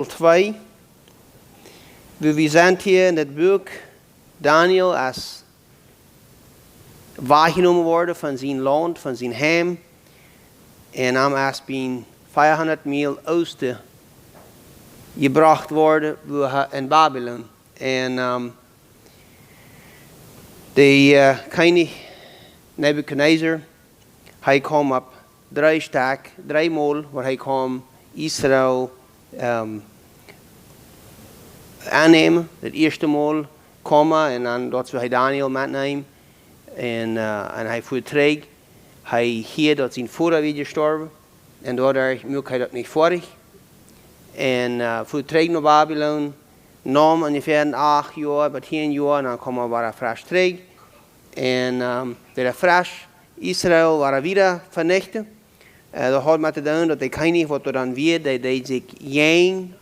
2. Wir sind hier in das Buch Daniel als wahrgenommen worden von seinem Land, von seinem Heim. Und als bin 400 Mil Osten gebracht worden in Babylon. Und der König Nebuchadnezzar, hij kwam op 3 Tage, 3 Mal, waar hij kwam Israël aannemen. Het eerste Mal komen en dan dat hij Daniel metnemen. En hij vertreeg. Hij hier dat zijn vader weer gestorven. En daardoor mocht hij dat niet vorig. En vertreeg naar Babylon. Nam ongeveer 8 jaar, maar 10 jaar. En dan kwam hij weer frisch terug. En weer frisch. Israël waren weer vernichtet. Dat had met te doen dat de koning wat er dan weer, die zich jeng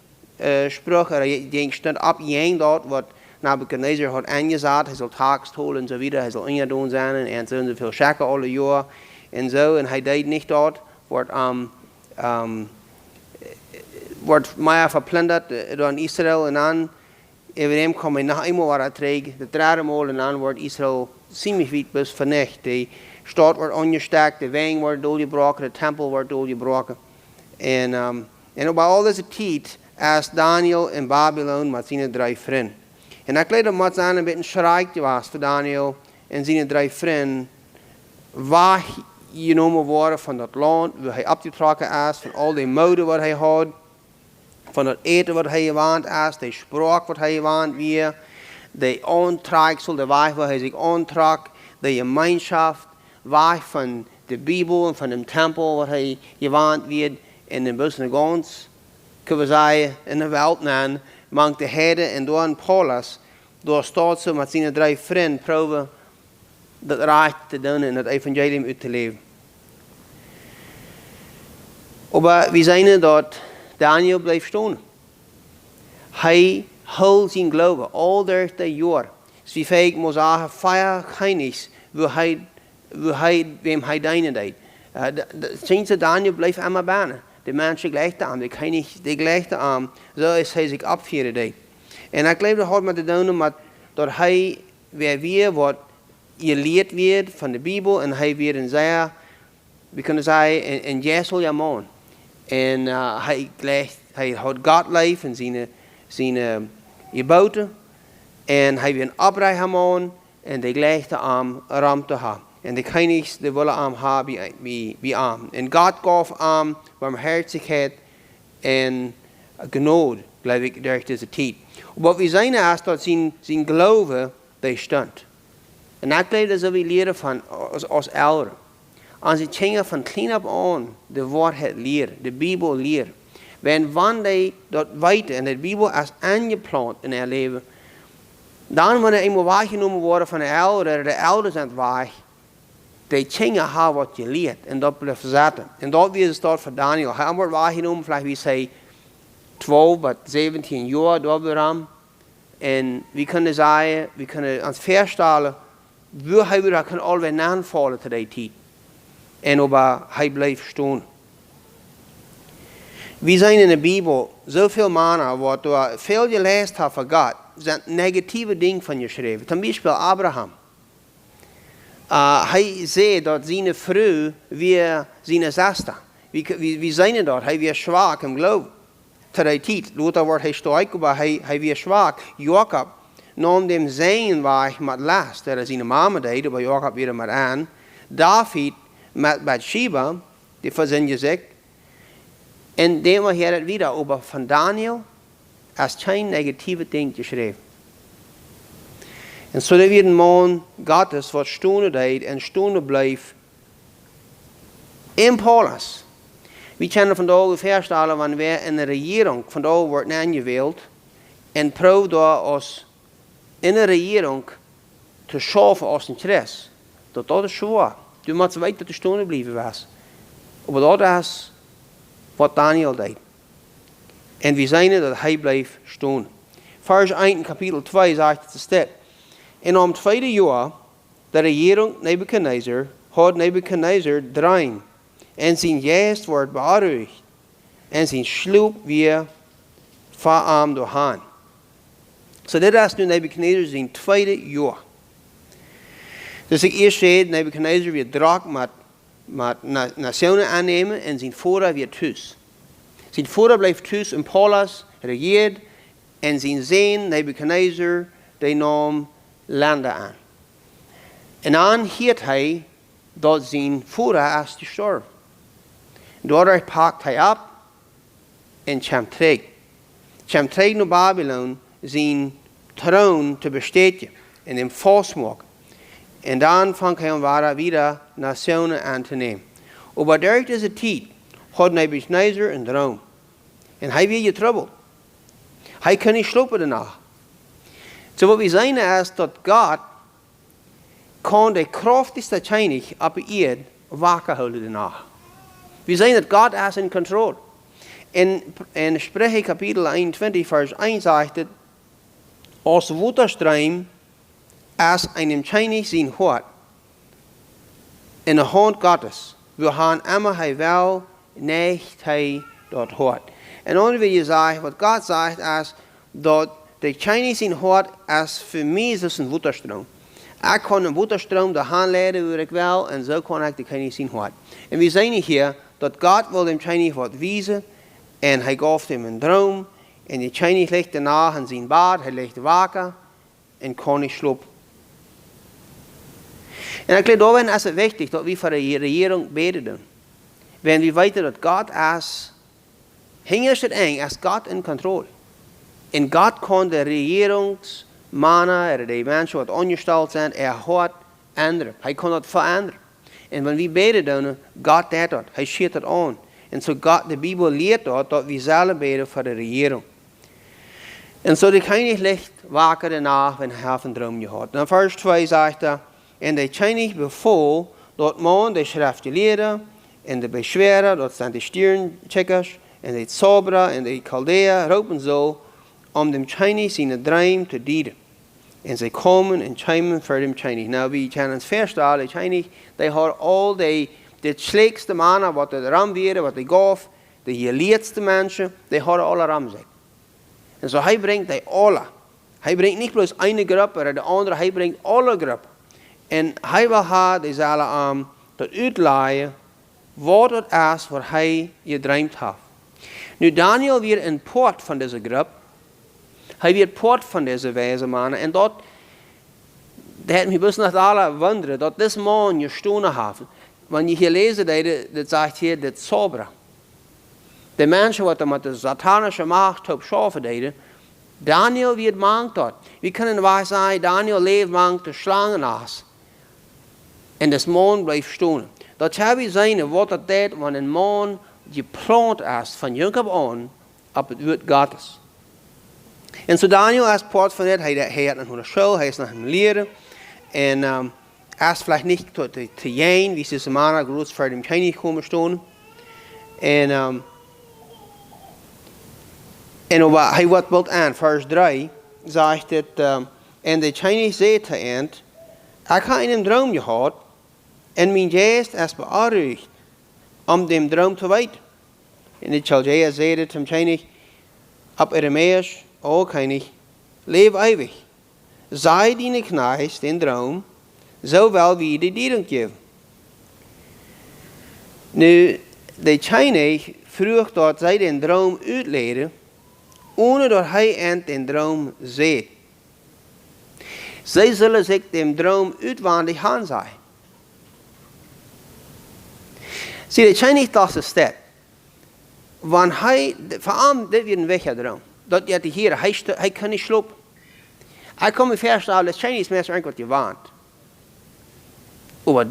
sprak, die stond op jeng dat wat Nebuchadnezzar had aangezet. Hij zal taaks holen en zo weer, hij zal ingedaan zijn en zo veel schekken alle jaar en zo. En hij deed niet dat, wordt meer verplunderd door Israël en dan over hem kwam hij nog eenmaal weer terug, de derde maal en dan wordt Israël ziemlich weit bis vernicht. Die stad wordt ongestakt, de wegen wordt doorgebroken, de tempel wordt doorgebroken. En op al deze tijd als Daniel in Babylon met zijn 3 vrienden. En ik leed dat het een beetje schrik was voor Daniel en zijn 3 vrienden. Waar genomen worden van dat land, waar hij opgetrokken is, van al die mode wat hij had, van het eten wat hij gewend is, de spraak wat hij gewend weer, de aantreksel, de weg waar hij zich aantrok, de gemeenschap, weg van de Bijbel en van de tempel wat hij gewend werd in de bussen gans, kunnen we zeggen, in de wereld nan, mank de herden en door een Paulus, door staat ze met zijn 3 vrienden probeven dat recht te doen en het evangelium uit te leven. Maar we zijn dat Daniel bleef staan. Hij houdt zijn geloof al door de jaar. Dus wie vaak moet zeggen, 4 Königs, wem hij dienen deed. Sinds Daniel bleef immer bijna. De mensen gelijk aan, de König die gelijk aan. Zo is hij zich opvieren deed. En ik geloof dat het met de doen dat hij weer wat geleerd werd van de Bijbel en hij weer een zeer, we kunnen zeggen, een Jezel man. En hij had God lief en zijn geboten. En hij weer een oprecht en die gelijkte aan ram te hebben. En de Königs die willen aan hebben bij aan. En God gaf aan barmherzigheid en genade, geloof ik, door deze tijd. Wat we zijn is dat zijn geloven die stond. En ik geloof dat we leren van als ouderen. Als ze dingen van klein op aan de waarheid leren, de Bijbel leren. Wanneer die dat weten en de Bijbel is aangeplant in hun leven, dan wanneer eenmaal waargenomen worden van de ouders aan het weg, die dingen hebben wat je leert en dat blijft zetten. En dat weer is dat voor Daniel. Hij wordt waargenomen, vielleicht wie zij 12 tot 17 jaar door. En we kunnen zeggen, we kunnen ons voorstellen, hij kan alweer navallen tot die tijd. En hij blijft staan. We zijn in de Bijbel zoveel mannen wat we veel gelezen hebben van God, zijn negatieve dingen van geschreven. Zum Beispiel Abraham. Hij zei dat zijn vrouw weer zijn zuster. We zijn dat, hij weer zwak im geloof. Tot die tijd, later wordt hij sterk, maar hij weer zwak. Jacob nam dem zijn weg met last, dat zijn mama deed, maar Jacob weer met aan. David met Bathsheba, die verzin gezegd. En dan we hier het weer over van Daniel, als geen negatieve ding geschreven. En zo dat we een man Gottes wat stonden deed en stonden bleef in Paulus. We kunnen vandaag voorstellen, wanneer we in de regering vandaag wordt aangeweeld en probeert door ons in de regering te schaffen als een Christ. Dat is zwaar. Du moet weten dat de stonden blijven was. Maar dat is wat Daniel deed. En we zijn dat hij bleef staan. Vers 1 kapitel 2 zegt het dit. En om het 2e jaar, de regering Nebuchadnezzar, had Nebuchadnezzar drein. En zijn geest wordt beaardigd. En zijn sloep weer verarmd door Han. So dit is nu Nebuchadnezzar zijn tweede jaar. Dus ik eerst zei, Nebuchadnezzar weer drak met nationen aannemen en zijn vader weer thuis. Zijn vader bleef thuis in Paulus, regeerd, en zijn zoon Nebuchadnezzar, die nam landen aan. En dan hield hij dat zijn vader is gestorven. Daardoor pakt hij op en kwam terug. Kwam terug naar Babylon, zijn troon te besteden en hem vastmaken. En dan vangt hij weer nationen aan te nemen. Maar door deze tijd had Nebuchadnezzar een droom. En hij werd getrouweld. Hij kon niet slapen daarna. So wat we zien is dat God kan de krachtigste König op de aarde wakker houden daarna. We zien dat God is in controle. In Spreuche kapitel 21 vers 1 zegt het, als waterstroom als einem König zijn hart in de hand Gottes. We gaan immer hij wel nicht hij dat hart. En dan wil je zeggen, wat God zegt is dat de König zijn hart is voor mij is een waterstroom. Ik kan een waterstroom de hand leiden waar ik wil en zo kan ik de König zijn hart. En we zien hier dat God wil dem König wat wijzen en hij gaf hem een droom en de König ligt daarna in zijn bad, hij ligt wakker en kan niet slapen. En ik geloof daarin is het wichtig dat we voor de regering beden doen. Wenn we weten dat God is, hingers het eng, is God in controle. En God kan de regeringsmannen, de mensen wat ongesteld zijn, hart änderen. Hij kan dat veranderen. En wanneer we beden doen, God deed dat. Hij schiet dat aan. En zo de Bijbel leert dat we zelf beden voor de regering. En zo de König ligt wakker daarna, wenn hij een droom gehad. Dan vers 2 zegt hij, en de König beval dat man de schriftgeleerden en de beschwerer, dat zijn de stierencheckers, en de Zauberer en de Chaldeer roepen zo, om dem König zijn droom te dienen. En zij komen en kwamen voor dem König. Nou, we kunnen ons voorstellen, de König, die had al de slechtste mannen, wat de ram waren, wat hij gaf, de geleerdste mensen, die hadden alle ram zich. En zo hij brengt die alle. Hij brengt niet bloos een groep, maar de andere, hij brengt alle groepen. En hij wil haar, die zullen dat uitleiden, wat het is wat hij gedroomd heeft. Nu, Daniel weer een poort van deze groep. Hij werd poort van deze wijze mannen. En dat heeft me best nog alle wonderen, dat deze man gestolen heeft. Wanneer je hier leest, dat zegt hier, dat Zauberer. De mensen wat met de satanische macht op schaffen deden, Daniel werd mankt dat. We kunnen wel zeggen, Daniel leeft mankt de slangen naast. En das man bleef stonen. Dat hebben we zien wat dat deed, wanneer een man geplant is van jong op aan op het woord Gottes. En zo Daniel is part van dit, hij had nog een school, hij is nog een leren. En is vielleicht niet te jeen, wie deze mannen groot voor de König komen stonen. En hij wordt bald aan, vers 3, zegt het, en de König zei te eind, ik heb een droom gehad, en mijn geest is beaardigd om dem droom te weten. En de Chaldeer zeide zum König, op Arameus, o König, leef eeuwig. Zij die knecht den droom, zo wel wie de dieren geven. Nu, de König vroeg dat zij den droom uitleiden, ohne dat hij en den droom zei. Zij zullen zich dem droom uitwendig aan zijn. Zie, de König dacht is dat. Want hij, voor hem, dit werd een wegdroom. Dat je de Heer, hij kan niet slapen. Ik kan me voorstellen, dat Chinese mensen eigenlijk wat gewend. Maar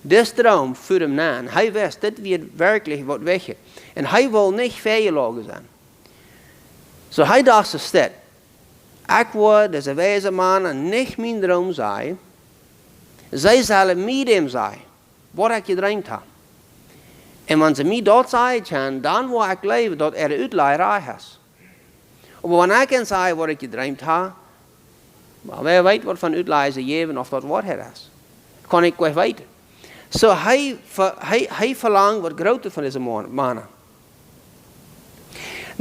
dit droom voor hem na. Hij wist, dit wird werkelijk wat weg. En hij wil niet feilloos zijn. Zo hij dacht is dat. Ik wil deze wijze mannen niet mijn droom zijn. Zij zullen met hem zijn. Wat ik gedroomd heb. En wanneer ze mij dat zeggen, dan wil ik leven dat uitleiderij is. Maar wanneer ik kan zeggen wat ik gedroomd heb, maar wie weet wat van uitleider ze geven of dat wat het is. Kan ik wel weten. Zo hij verlangt wat groter van deze mannen.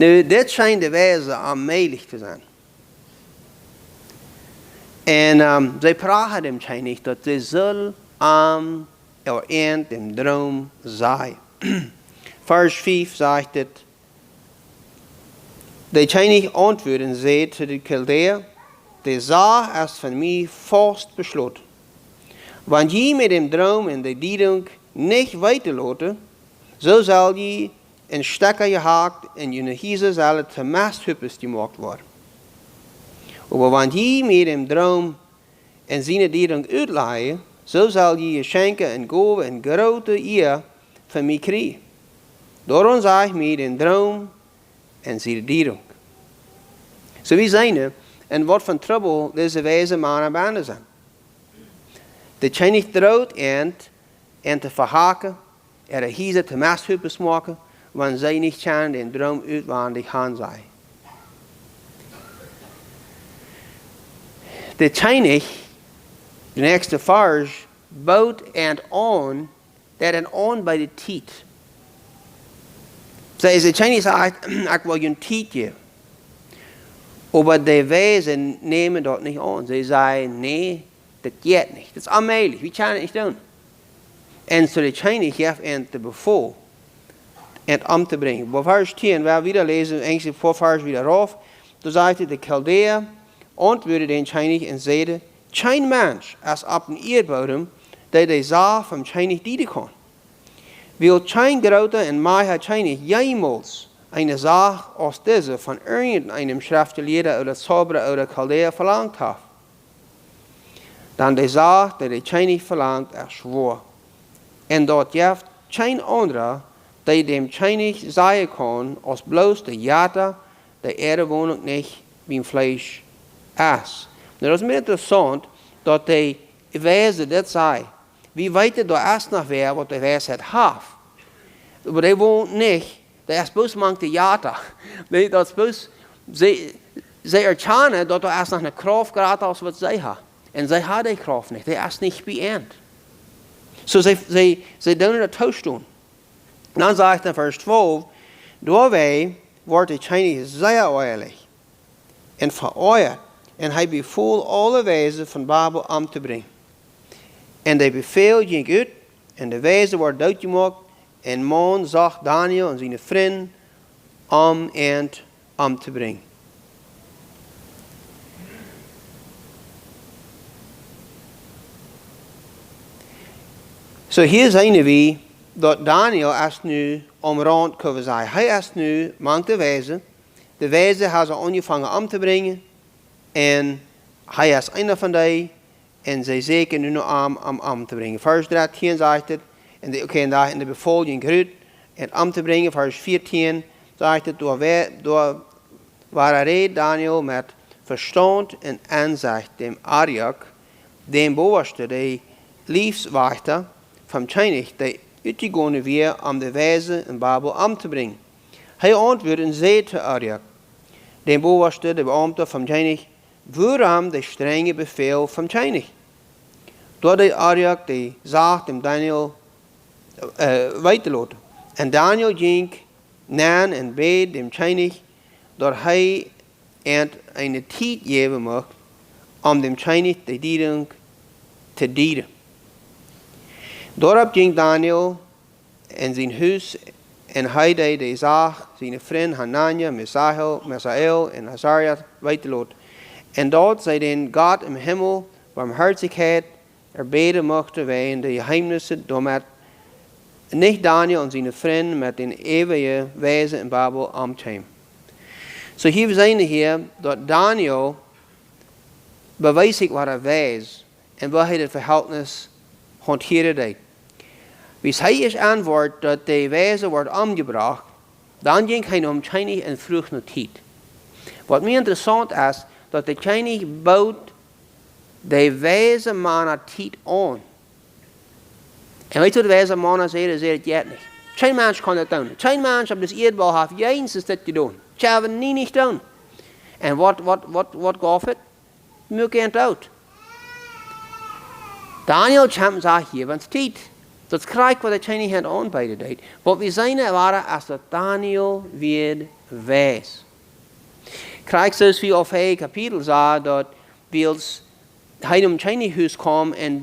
Nu, dit schijnt de wijze aanmelig te zijn. En zij praten hem schijnlijk dat ze zal aan er eind dem droom zijn. Vers 5 zegt het. De schijnlijk antwoorden zei zu de Chaldeer, de zaak is van mij vast besloten. Want je met dem droom en de diedung niet weiterlaten, zo zal je in stekker gehakt en je hiezen zal het te masthuppes gemaakt worden. Maar want je met dem droom en zijn diedung uitleijen, zo zal je schenken en gaven en grote eer van mij krijgen. Daarom zeg ik met den droom en zijn diedung. Zo wie zijn er en wat van trouble deze wijze mannen banden zijn. De Chinese drood en te verhaken, hiezen te masthuppes maken, wanneer zij niet gaan den droom uitwandig gaan zijn. De Chinese, de nächste vers, bouwt en aan, dat en aan bij de tijd. Zij de Chinese zegt, ik wil je een tijd geven. Maar de wijzen nemen dat niet aan. Ze zeggen, nee, dat gaat niet. Dat is onmogelijk, we kunnen het niet doen. En zo de Chinese geeft en te bevel en om te brengen. Bij vers 10, waar we weer lezen, eigenlijk voor vers weer af, dan zegt hij, de Chaldeer antwoordde den Chinese en zeide, geen mens is op een eerbodem, dat de zaak van Chinese dienen kan. Wil geen grote en machtige Chinese jemals eine zaak als deze van irgendeinem schriftgeleerde oder Zauberer oder Chaldeer verlangt heeft. Dan de zaak die de Chinese verlangt is zwaar. En dat Jeft geen andere die dem Chinese zeggen kan als bloos de jata de erdewoning niet beim Fleisch is. Nu, dat is meer interessant dat de wijze dit zei. Wie weten daar eerst nog weer wat de wijsheid heeft. Maar die woont niet. Dat is bloos mank de jata. Dat is bloos, ze erkennen dat er eerst nog een kracht gaat als wat zij hebben. En zij hebben die kracht niet. Die is niet beëindigd. So ze doen het thuis doen. Dan zegt in vers 12, doorweg wordt de Chinese zeer oorlijk en veroordeeld. En hij bevoelt alle wijzen van Babel om te brengen. En de bevel ging uit en de wijze wordt uitgemaakt. En man zag Daniel en zijn vriend om te brengen. So hier zijn we dat Daniel is nu omrand kunnen zijn. Hij is nu mank de wijze. De wijze heeft ze aangevangen om te brengen. En hij is een van die. En zij zeker nu nog om te brengen. Vers 13 zegt het. En de bevolking groeit. En om te brengen. Vers 14 zegt het. Door waar Daniel met verstand en inzicht dem Arjak, dem bovenste, de liefswachter van Chinese, die uitgegaan weer om de wijze in Babel om te brengen. Hij antwoordde en zei te Arjak, dem bovenste, de beambte van Chinese, waarom de strenge bevel van Chinese? Door de Arjak, die zag dem Daniel weiterlaten. En Daniel ging naar en beet dem Chinese, dat hij een tijd geven mocht om dem Chinese de diedung te dienen. Daarop ging Daniel in zijn huis en hij deed de zaak zijn vriend Hanania, Misael en Azariah weiterlaten. En dat zij den Gott im Himmel barmherzigheid erbeten mochten wij in de geheimnissen, doordat niet Daniel en zijn vriend met den eeuwige wijze in Babel omkwam. So hier zijn we hier dat Daniel bewijst wat wijs en wat hij het verhältnis hanteren deed. Wie hij is antwoord dat de wijze wordt omgebracht, dan ging hij om Chinese en vroeg naar tijd. Wat mij interessant is, dat de Chinese bouwt de wijze mannen tijd aan. En weet je wat de wijze mannen zeggen? Ze zeggen het niet. Geen mens kan dat doen. Geen mens op dit aardbol heeft eens dat gedaan. Ze hebben het niet doen. En wat gaf het? Nu kent het uit. Daniel kwam zegt hier, want tijd. Dat krijgt wat de Chinese hand aanbieden deed. Wat we zijn waren als dat Daniel weer wijs. Krijg zoals we op een kapitel zagen, dat wils hij om zijn huis kwam en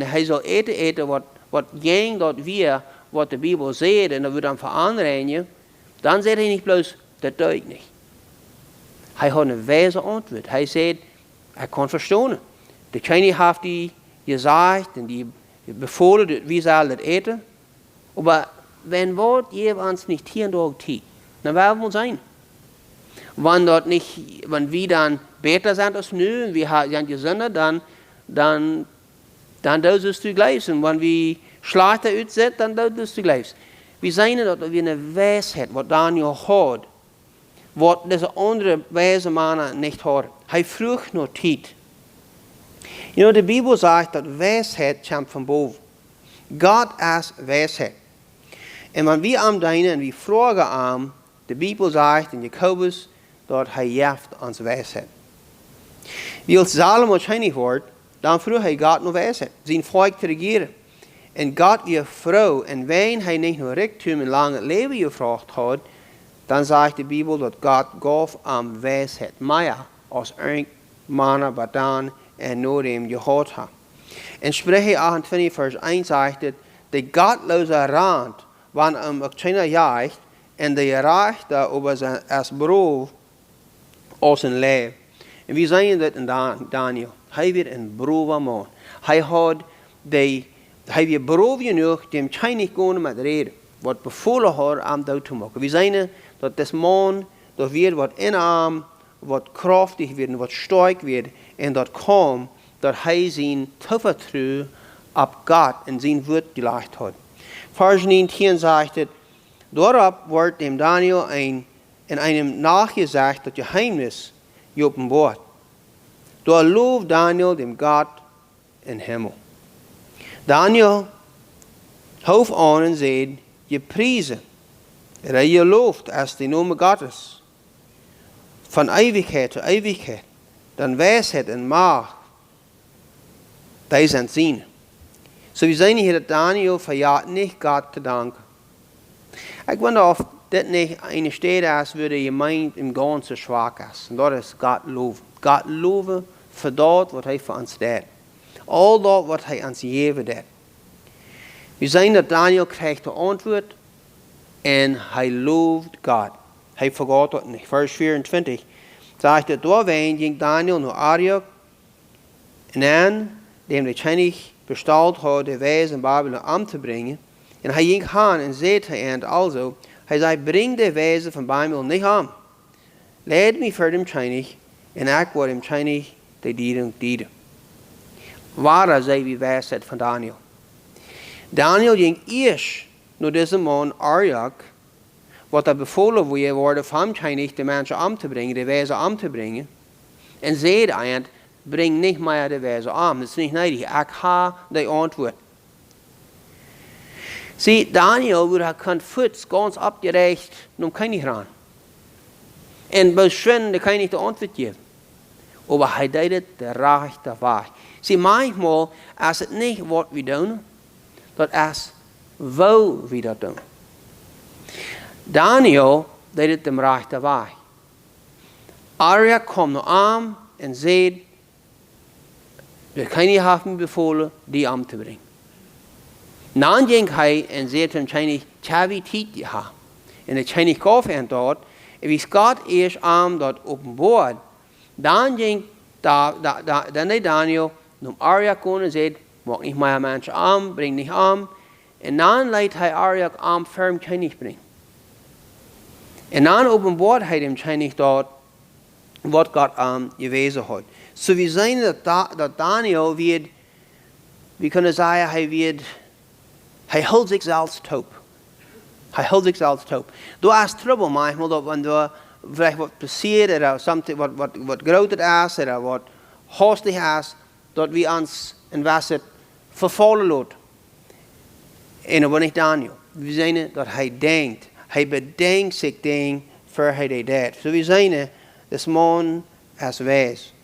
hij zal eten wat ging dat weer, wat de Bijbel zegt, en dat we dan veranderen, dan zegt hij niet bloos, dat doe ik niet. Hij had een wijze antwoord. Hij zei, hij kon verstaan. De kleine heeft die gezegd en die bevolen, dat we zullen het eten. Maar wenn wordt je ons niet 10 dagen tijd, dan werden we zijn. Wenn wir dann beter sind als nu, en wir sind gesünder, dann sollst du gleich. Und wenn wir schlechter uitzetten, dann sollst du gleich. Wir sehen, dass wir eine Weisheit, was Daniel hat, was diese andere weise Mann nicht hat. Er fragt nur Zeit. Die Bibel sagt, dass Weisheit kommt von boven. Gott ist Weisheit. Und wenn wir am deinen und wir fragen am, die Bibel sagt in Jakobus, dass Jeft uns Weisheit. Wie als Salomo wahrscheinlich wordt, dan vroeg hij Gott nog Weisheit, zijn volk te regeren. En Gott je vrouw, en wenn hij niet nur Reichtum en lange Leben gevraagd had, dan zegt de Bibel dat Gott gaf am Weisheit meer als een man wat dan en nur dem gehad had. In Sprüche 28 vers 1 zegt het, de gottloze rand, wanneer ook China jaagt, en de gerechte over zijn als brood als een leven. En we zien dat in Daniel. Hij werd een brave man. Hij werd brave genoeg, dem kan niet gaan met reden. Wat bevolen had om dat te maken. We zien dat deze man, dat weer wat inarm, wat krachtig werd, wat sterk werd. En dat kwam, dat hij zijn toevertrouwen op God en zijn woord gelegd had. Vers 19 zegt het, daarop wordt dem Daniel in einem nachgesagt, dat Geheimnis geopenbaart. Daar looft Daniel dem Gott in Himmel. Daniel hoofd aan en zegt, je prijzen, en je looft als de naam Gottes. Van eeuwigheid tot eeuwigheid, dan wijsheid en macht, die zijn zien. So we zien hier dat Daniel verjaart niet God te danken. Ik wonder of dit niet een stad is waar de gemeente im Ganzen zwak is. En dat is God loven. God loven voor dat wat hij voor ons deed. Al dat wat hij ons gegeven deed. We zien dat Daniel krijgt de antwoord en hij looft God. Hij vergaat dat niet. Vers 24 zegt het, doorheen ging Daniel naar Arioch en aan dem de König besteld had de wijze in Babylon aan te brengen. En hij ging aan en zei te eind also, hij zei, breng de wijze van Babylon niet aan. Leid me voor dem König en ik word dem König de dienen. Waar zei wie wijsheid van Daniel? Daniel ging eerst naar deze man Arioch, wat er bevolen worden van König de mensen aan te brengen, de wijze aan te brengen. En zei eind, breng niet meer de wijze aan. Dat is niet nodig. Ik ga de antwoord. Zie, Daniel wurde kan voets ganz abgerecht nom König ran. En beschwenden de König de antwoord geven. Aber hij deed het de rechte weg. Zie, manchmal is het niet wat we doen, dat is hoe we dat doen. Daniel deed het de rechte weg. Arioch kwam naar aan en zei, de König heeft me bevolen die aan te brengen. Dan ging hij en zei tot de König, tja wie tijd je hebt. En de König gaf hem dat. En wie Gott eerst aan dat openbaard. Dan ging Daniel naar Arioch gaan en zei, maak niet meer mensen aan, breng niet aan. En dan leidt hij Arioch aan voor de König brengen. En dan openbaard hij dem König dat wat God aan gewezen had. So we zien dat Daniel wird, we kunnen zeggen, hij houdt zichzelf taub. Hij houdt zichzelf taub. Er is trouble manchmal, dat wanneer vielleicht wat passiert, oder something wat groter is, oder wat hastig is, dat we ons in wasser vervallen laten. En dat was niet Daniel. We zien dat hij denkt. Hij bedenkt zich dingen voor hij dat deed. So we zien, this man is wijs.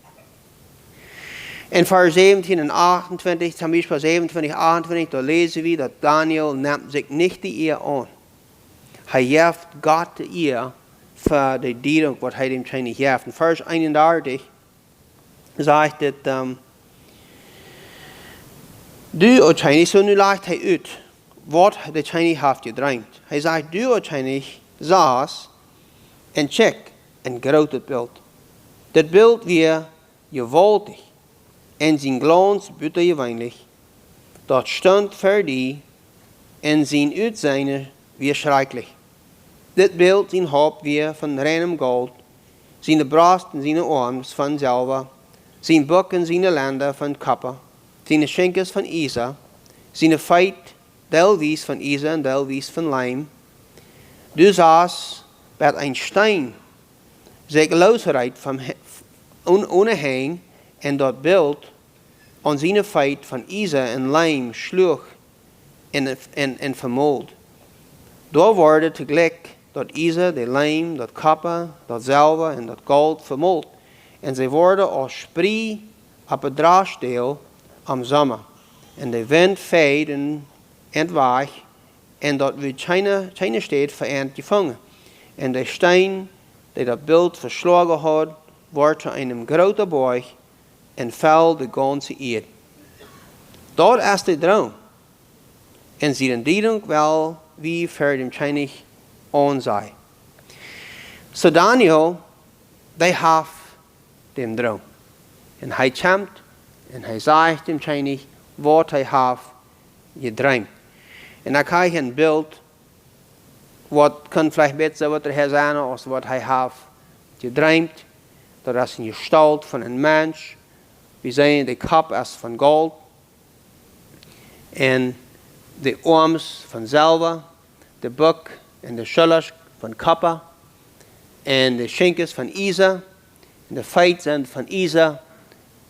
In vers 17 en 28, zum Beispiel 27, 28, da lesen wir, dass Daniel nimmt sich nicht die Ehe an. Hij geeft God de eer voor de dieren wat hij dem Chinese Jeft. En vers 31 zegt dat du, o Chinese, zo nu legt hij uit wat de Chinese heeft gedreamd. Hij zegt, du, o Chinese, saß en check en groot het beeld. Dat beeld weer gewaltig en zijn glans buitengewöhnlich. Dat stond voor die en zijn uitzijne weer schrikkelijk. Dit beeld zijn hoofd weer van reinem goud, zijn borst en zijn arms van zilver, zijn buk en zijn landen van koper, zijn schenkels van ijzer, zijn feit deelwijs van ijzer en deelwijs van lijm. Du saß bij een steen, zich losgereid van ohne heen en dat beeld aan zijn feit van ijzer en lijm sloeg en vermold. Daar worden tegelijk dat ijzer, de lijm, dat koper, dat zilver en dat goud vermold. En ze worden als spree op het draagsteel am zomer. En de wind veed en weg. En dat wordt China steed vereend gevangen. En de steen die dat beeld verslagen had, wordt zu einem großen Berg en fällt de ganze Erde. Dat is de droom. En sie den Diedung wel wie für dem Chinese on sei. So Daniel, they have den droom. En hij komt en hij zegt dem Chinese wat hij heeft gedreamd. En dan krijg je een beeld wat kan vielleicht besser wat er zijn als wat hij heeft gedreamd. Dat is een gestalt van een mens. We zien de kop is van goud. En de arms van zilver. De buk en de schouders van koper. En de schenkels van ijzer. En de feet zijn van ijzer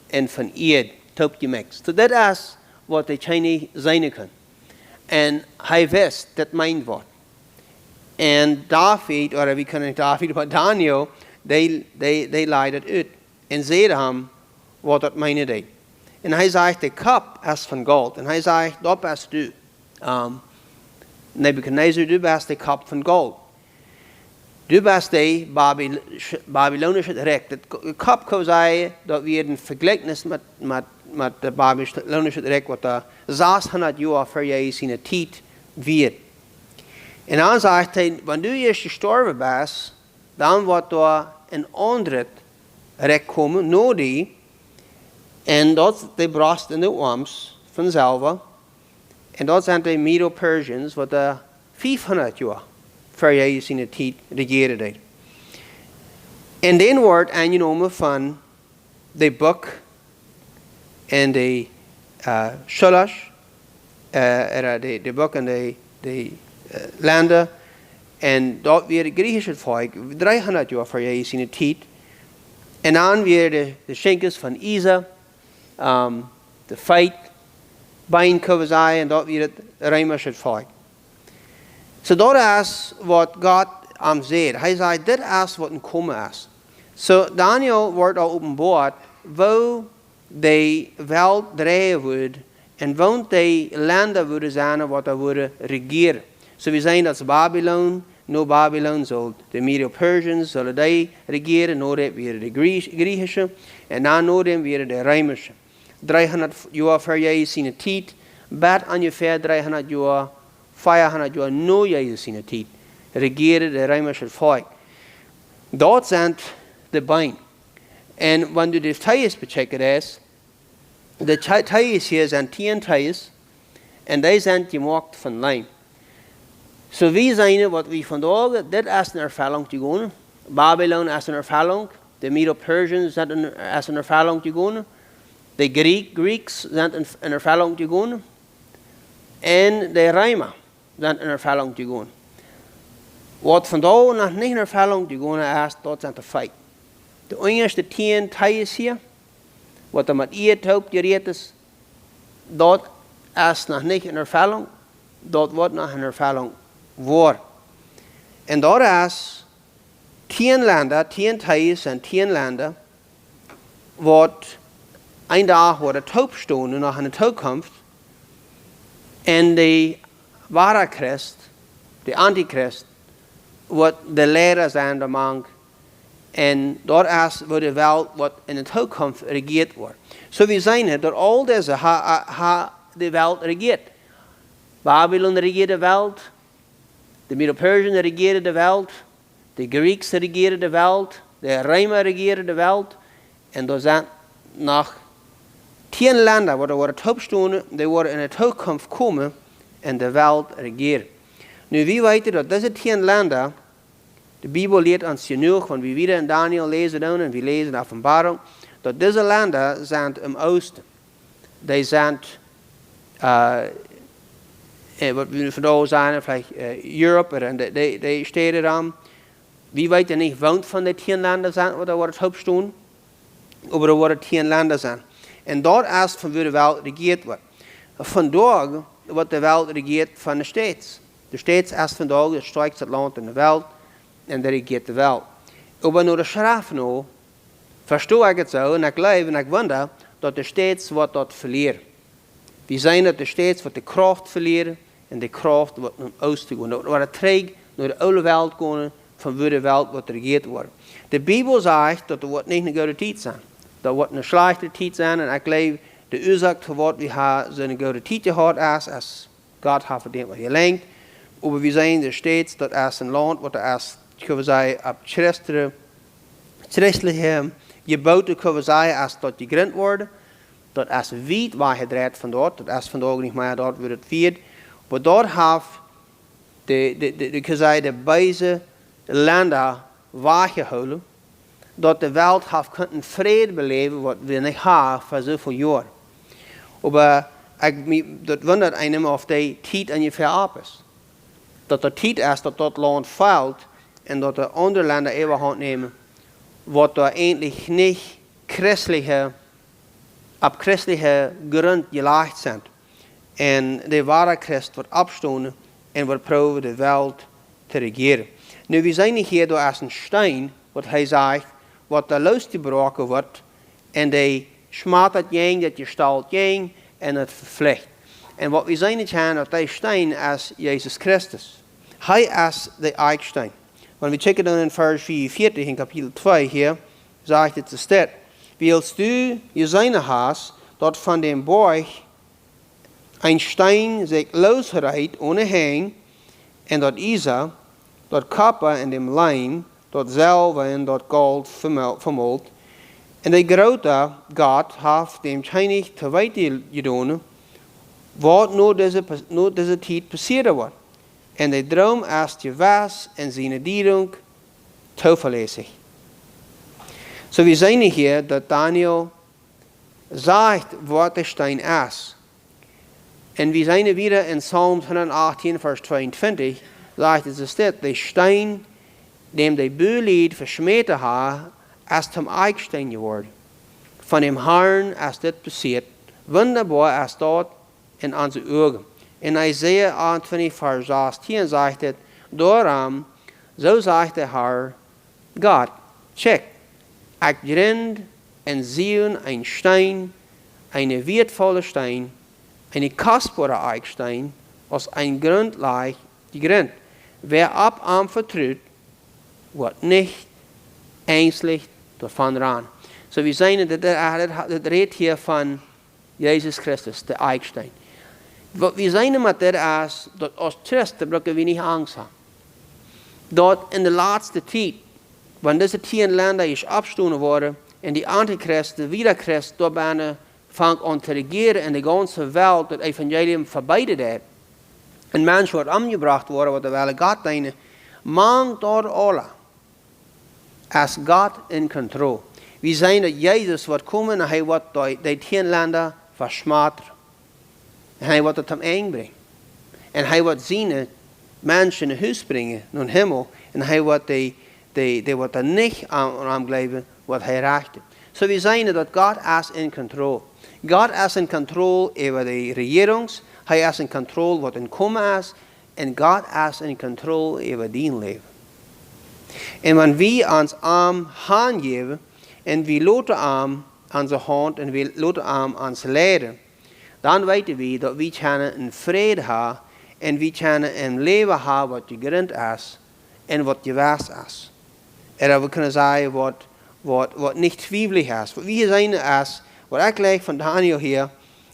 en van eerd. Top gemixt. So dat is wat de Chinese zijn kan. En hij wist dat mijn wordt. En David, of we kunnen niet David, maar Daniel, die leidde het uit. En zeiden hem wat dat mijne deed. En hij zegt, de kop is van goud. En hij zegt, dat bent du. Nebuchadnezzar, du bent de kop van goud. Du bent de Babylonische Rijk. De kop kan zeggen, dat we een vergelijking met de Babylonische Rijk, wat de 600 jaar voor je zijn tijd wird. En dan zegt hij, wanneer du eerst gestorven bent, dan wordt er een ander rijk komen, no die. En dat is de borst en de arms van zilver. En dat zijn de Medo-Persians, wat de 500 jaar voor je zijn tijd regeren deed. En dan wordt aangenomen van de buk en de schouders, de buk en de landen. En dat weer het Griechische volk, 300 jaar voor je zijn tijd. En dan weer de schenkels van ijzer, de feit, beenkovenzij en dat weer het Rijmische volk. So dat is wat God zegt. Hij zei, dit is wat een komen is. So Daniel wordt al openbaard, waar de wereld draaien wordt en waar de landen worden zijn wat er worden regeren. So we zijn dat Babylon, no Babylon zal de Medo-Persians zullen die regeren, no dat weer de Griechische en dan no dat weer de Rijmische. 300 jaar voor je zijn tijd, bij ongeveer 300 jaar, 400 jaar no je zijn tijd, regeren de Rijmische volk. Dat zijn de been. En wanneer de thuis bechecken is, de thuis hier zijn 10 thuis en die zijn gemaakt van lijm. So wie zijn wat we vandaag, dit is een ervaring gegaan. Babylon is een ervaring. De Medo-Persians zijn een ervaring gegaan. De Greeks zijn een ervaring gegaan. En de Rijmer zijn een ervaring gegaan. Wat vandaag nog niet een ervaring gegaan is, dat zijn de feiten. De eerste 10 thuis hier, wat er met eerd hoop gereed is, dat is nog niet een ervaring. Dat wordt nog een ervaring. War. En dat is 10 landen, 10 thuis en 10 landen, wat een dag wordt het opstaan nog in de toekomst. En de ware Christ, de antichrist, wat de leren zijn among. En dat is waar de wereld wat in de toekomst regeerd wordt. Zo we zijn het, dat al deze de wereld regeert. Babylon regeert de wereld. De Medo-Persian regeerde de wereld. De Grieken regeerden de wereld. De Romeinen regeerden de wereld. En er zijn nog 10 landen waar worden opstonden, die worden in de toekomst komen en de wereld regeren. Nu, wie weten dat deze 10 landen, de Bijbel leert ons genoeg, want we weer in Daniel lezen dan en we lezen in Openbaring, dat deze landen zijn im Oosten. Die zijn, wat we vandaag zijn, vielleicht Europa en die steden dan. Wie weten niet, woont van de 10 landen zijn, waar worden opstonden, maar er worden 10 landen zijn. En dat is van waar de wereld regeerd wordt. Vandaag wordt de wereld regeerd van de States. De States is vandaag het sterkste land in de wereld en dat regeert de wereld. Maar naar de schrift nu, verstoor ik het zo en ik geloof en ik wonder dat de States wat dat verliezen. We zijn dat de States wat de kracht verliezen en de kracht wat naar het oosten gaan. Dat wordt terug naar de oude wereld gaan van waar de wereld wordt regeerd wordt. De Bijbel zegt dat er wordt niet een goede tijd zijn. Dat wordt een slechte tijd zijn en ik geloof de oorzaak voor wat we hebben zijn een goede tijd gehad is, als God heeft verdiend wat je lengt. Maar we zijn de steeds dat is een land wat er is, kunnen we zeggen, op christelijke geboten kunnen we zeggen, als dat gegrond worden. Dat is wijd waar je draait van dat is vandaag niet meer dat wordt het viert. Maar dat heeft de beide landen waargehouden. Dat de wereld heeft kunnen vrede beleven wat we niet hebben voor zoveel jaar. Maar dat wondert einem of die tijd ongeveer op is. Dat de tijd is dat dat land valt en dat de andere landen overhand nemen, wat er eigenlijk niet op christelijke grond gelegd zijn. En de ware Christ wordt opstonden en wordt proberen de wereld te regeren. Nu, we zijn niet hier door als een steen, wat hij zegt, wat er losgebroken wordt en die smartert jeng, dat je stalt jeng en het vervlecht. En wat we zijn niet gaan, dat die steen is Jezus Christus. Hij is de eiksteen. Want we checken dan in vers 44 in kapitel 2 hier, zegt het de stad. Wilst du je zijn haast, dat van dem borg een steen zich losrijdt ohne hang, en dat Isa, dat kapper en dem lijm, dat zilver en dat goud vermoldt. En de grote God heeft dem weinig te weten gedaan, wat nu deze tijd passeren wordt. En de droom is gewas en zijn dierung zuverlässig. So we zijn hier dat Daniel zegt wat de steen is. En we zijn weer in Psalm 118 vers 22, zegt het steeds, de steen, dem de Buurlied verschmeten ha, is zum Eichstein geworden. Van dem Herrn is dit passiert. Wunderbar ist dort in onze ogen. In Isaiah 21 vers 16 zegt het, daarom, zo zegt de Herr, Gott, check, ik grind en zie een steen, een wertvolle steen, een kostbare Eichstein, als een grond ligt gegrind. Wer op am vertrouwt, wordt niet ängstlich davon ran. So we zijn het redt hier van Jezus Christus, de Eichstein. Wat we zijn met dit is, dat als Christen moeten we niet angst hebben. Dat in de laatste tijd, wanneer deze 10 landen is opgestonden worden, en die Antichrist, de Wiederchrist, door bijna vangt aan te regeren in de ganze wereld, het evangelium verbreitet heeft. En mensen wordt omgebracht worden, wat de wille God dienen. Man door alle. Als God in control. We zijn dat Jezus wordt komen en hij wordt die 10 landen versmaten. En hij wordt het hem inbrengen. En hij wordt zien mensen in huis brengen, naar de hemel. En hij wordt die wordt er niet aan blijven wat hij raakte. So we zijn dat God is in control. God is in control over de regerings. Hij is in control wat in komen is. En God is in control over dien leven. En wanneer we ons arm aangeven, en we laten arm onze hand, en we laten arm ons leiden, dan weten we dat we kunnen een vrede hebben, en we kunnen een leven hebben wat gegrond is en wat gewas is. En we kunnen zeggen wat niet twijfelig is. Wat we zijn is, wat ik lees van Daniel hier,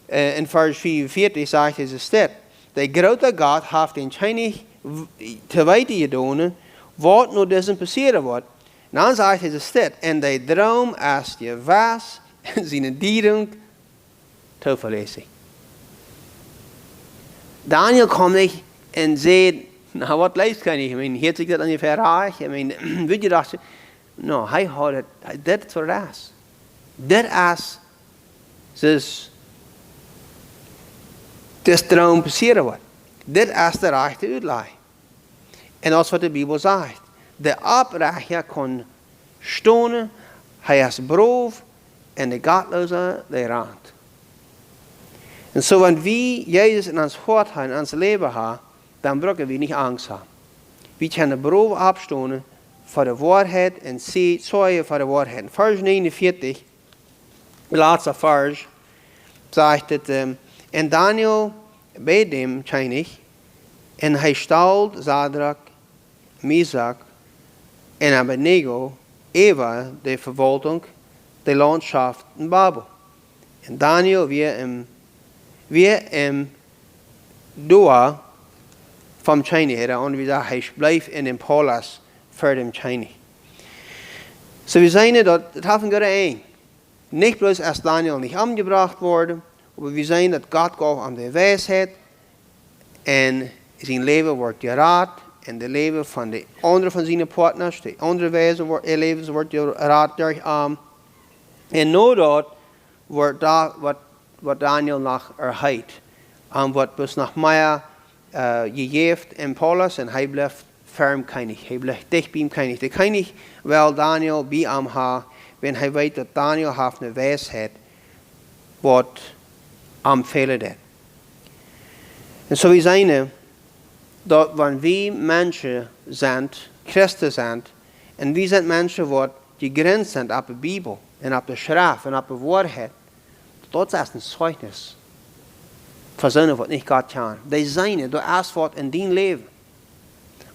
in vers 44 zegt hij dit. De grote God heeft den Chinese te weten gedaan, wat nu dessen passeren wordt. En dan zegt hij dit. En de droom is gewas en zijn dieren te verlezen. Daniel komt niet en zegt, nou wat leest kan ik? Hier zit ik dat ongeveer raar. Weet je dat? Nou, hij had het, dit is wat het is. Dit is, dus droom passeren wordt. Dit is de rechte uitleg. En dat is wat de Bijbel zegt. De oprechter kon stonen, hij is brood, en de godloze, de raakt. En zo, wanneer we Jezus in ons hart hebben, in ons leven hebben, dan brauchen we niet angst hebben. We kunnen brood afstonen voor de waarheid en zorgen voor de waarheid. Vers 49, de laatste vers, zegt het, en Daniel bij dem Chinese, en hij stalt Zadrak, Mesach en Abednego over de verwaltung der Landschaft in Babel. En Daniel weer im Doa vom China, und wie gesagt, hij blijft in dem Palas voor dem China. So wir sehen, dat het haben gerade ein. Nicht bloß als Daniel nicht angebracht worden, aber wir sehen, dat Gott gaf aan de wijsheid en zijn leven wordt geraad en de leven van de andere van zijn partners, de andere levens wordt geraad door en nu dat wordt daar wat Daniel nog erheidt. Wordt dus nog meer Jeft en Paulus en hij blijft firm König. Hij blijft dicht bij hem König. De König wil Daniel bij hem hebben, wanneer hij weet dat Daniel heeft een wijsheid wat hem velen deed. En zo we zijn dat wanneer we mensen zijn, Christen zijn, en we zijn mensen wat gegrensd zijn op de Bijbel en op de Schrift en op de waarheid, dat is een zeugnis voor zonen wat niet God kan. Die zijn door is wat in die leven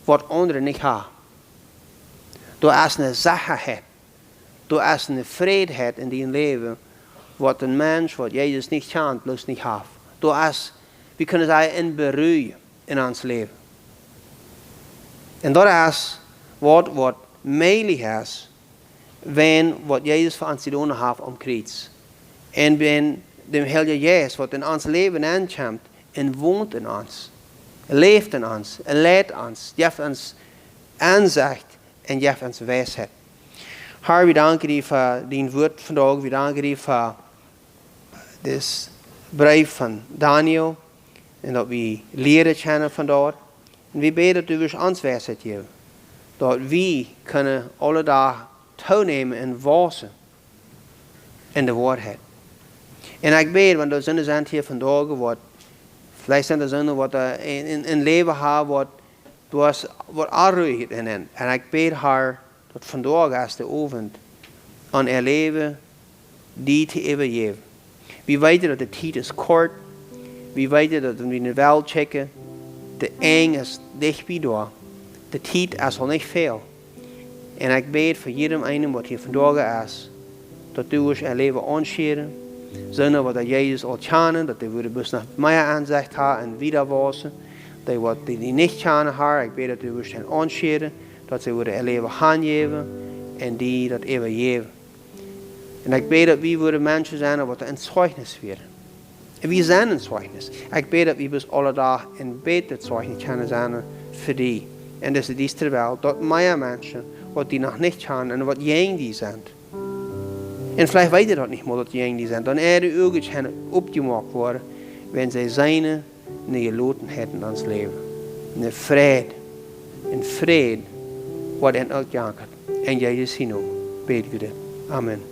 wat anderen niet hebben. Door is een zekerheid, door is een vrijheid in die leven wat een mens wat Jezus niet kan, bloos niet heeft. Door is, we kunnen zeggen, een beroeien in ons leven. En dat is wat mogelijk is, wanneer wat Jezus voor ons gedaan heeft om kruis. En ben de Heilige Geest wat in ons leven aankomt en woont in ons. Leeft in ons en leidt ons. Jeft ons aanzicht en jeft ons wijsheid. Heer, we danken u voor die woord vandaag. We danken u voor dit brief van Daniel. En dat we leren kennen vandaag. En we bidden dat u ons wijsheid geeft. Dat we kunnen alle dagen toenemen en wassen in de waarheid. En ik bid, want er zijn hier vandaag wat, vielleicht zijn er zonen wat in leven hebben wat aanruigend in hen. En ik bid haar dat vandaag als de avond aan haar leven die te overgeven. We weten dat de tijd is kort. We weten dat we in de wereld checken. De eng is dichtbij door. De tijd is al niet veel. En ik bid voor iedereen een wat hier vandaag is. Dat u ons haar leven aanscheren. Zonen wat Jezus al kennen, dat die bis nach meer aanzicht hebben en wieder wassen. Die wat die niet kennen hebben, ik bid dat u ons hen aanscheren. Dat ze haar leven aangeven en die dat even geven. En ik bid dat we mensen zijn wat een zeugnis werden. En we zijn een zeugnis. Ik bid dat we bis alle dagen een beter zeugnis kunnen zijn voor die. En dat is die terwijl dat meer mensen wat die nog niet kennen en wat jong die zijn. En vielleicht weet je dat niet meer dat jong die zijn. Dan er de ogen opgemaakt worden, wenn zij zijn een geloten hebben in ons leven. Een vrede wat hen uitjankert. En Jezus zien ook. Bid we dit. Amen.